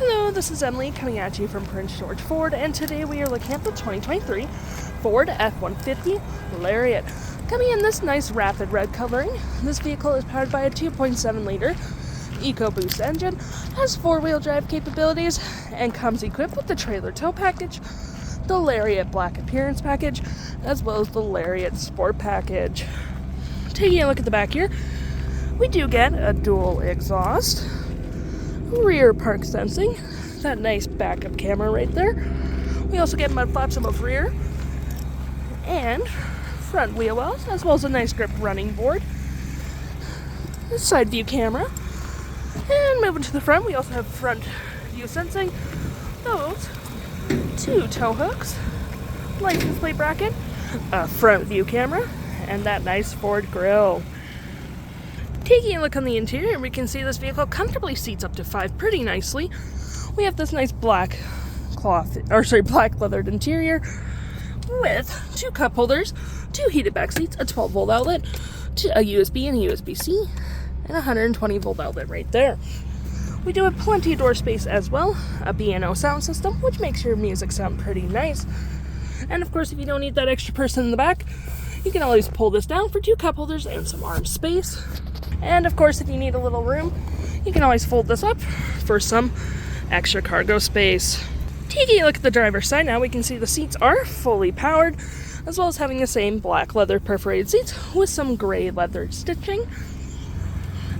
Hello, this is Emily coming at you from Prince George Ford, and today we are looking at the 2023 Ford F-150 Lariat. Coming in this nice rapid red coloring, this vehicle is powered by a 2.7-liter EcoBoost engine, has four-wheel drive capabilities, and comes equipped with the trailer tow package, the Lariat Black Appearance package, as well as the Lariat Sport package. Taking a look at the back here, we do get a dual exhaust, rear park sensing, that nice backup camera right there. We also get mud flaps above rear and front wheel wells, as well as a nice grip running board, side view camera, and moving to the front, we also have front view sensing, those two tow hooks, license plate bracket, a front view camera, and that nice Ford grille. Taking a look on the interior, we can see this vehicle comfortably seats up to 5 pretty nicely. We have this nice black leathered interior with 2 cup holders, 2 heated back seats, a 12-volt outlet, a USB and a USB-C, and a 120-volt outlet right there. We do have plenty of door space as well, a B&O sound system, which makes your music sound pretty nice. And of course, if you don't need that extra person in the back, you can always pull this down for 2 cup holders and some arm space. And of course, if you need a little room, you can always fold this up for some extra cargo space. Taking a look at the driver's side now, we can see the seats are fully powered, as well as having the same black leather perforated seats with some gray leather stitching,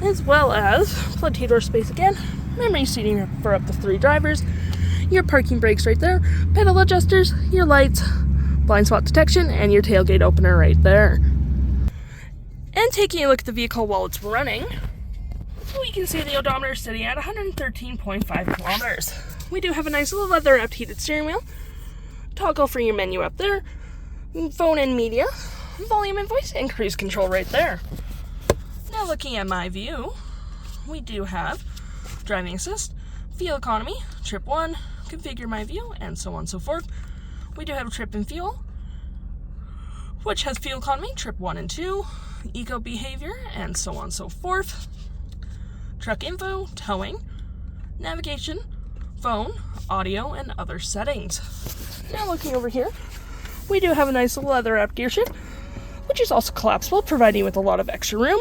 as well as plenty of door space again, memory seating for up to 3 drivers, your parking brakes right there, pedal adjusters, your lights, blind spot detection, and your tailgate opener right there. And taking a look at the vehicle while it's running, we can see the odometer sitting at 113.5 kilometers. We do have a nice little leather-wrapped heated steering wheel, toggle for your menu up there, phone and media, volume and voice, and cruise control right there. Now looking at my view, we do have driving assist, fuel economy, trip 1, configure my view, and so on and so forth. We do have trip and fuel, which has fuel economy, trip 1 and 2, eco behavior, and so on and so forth. Truck info, towing, navigation, phone, audio, and other settings. Now looking over here, we do have a nice leather-wrapped gear shift, which is also collapsible, providing you with a lot of extra room.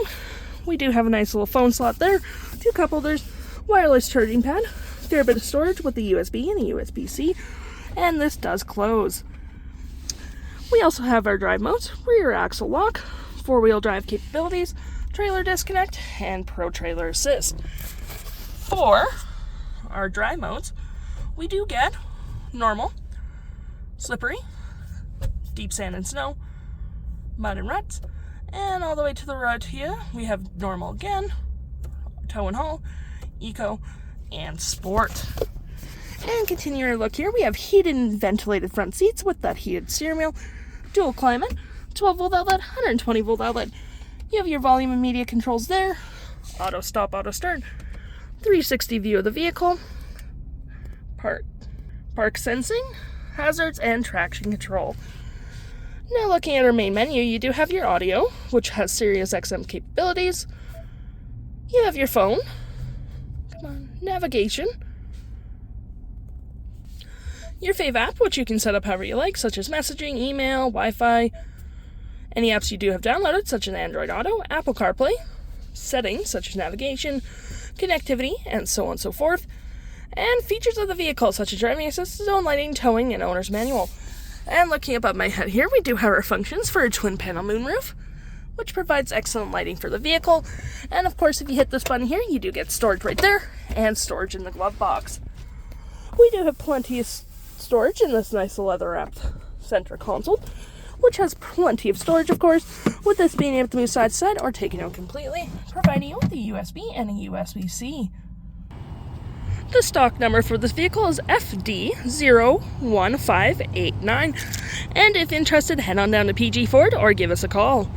We do have a nice little phone slot there, 2 cup holders, wireless charging pad, fair bit of storage with the USB and a USB-C, and this does close. We also have our drive modes, rear axle lock, 4-wheel drive capabilities, trailer disconnect, and Pro Trailer Assist. For our drive modes, we do get normal, slippery, deep sand and snow, mud and ruts, and all the way to the right here, we have normal again, tow and haul, eco, and sport. And continuing our look here, we have heated and ventilated front seats with that heated steering wheel, dual climate, 12-volt outlet, 120-volt outlet. You have your volume and media controls there, auto stop, auto start, 360 view of the vehicle, park sensing, hazards, and traction control. Now looking at our main menu, you do have your audio, which has Sirius XM capabilities. You have your phone, navigation, your fave app, which you can set up however you like, such as messaging, email, Wi-Fi, any apps you do have downloaded, such as Android Auto, Apple CarPlay, settings such as navigation, connectivity, and so on and so forth, and features of the vehicle, such as driving assist, zone lighting, towing, and owner's manual. And looking above my head here, we do have our functions for a twin-panel moonroof, which provides excellent lighting for the vehicle, and of course, if you hit this button here, you do get storage right there, and storage in the glove box. We do have plenty of storage in this nice leather-wrapped center console, which has plenty of storage, of course, with this being able to move side to side or taken out completely, providing you with a USB and a USB-C. The stock number for this vehicle is FD01589, and if interested, head on down to PG Ford or give us a call.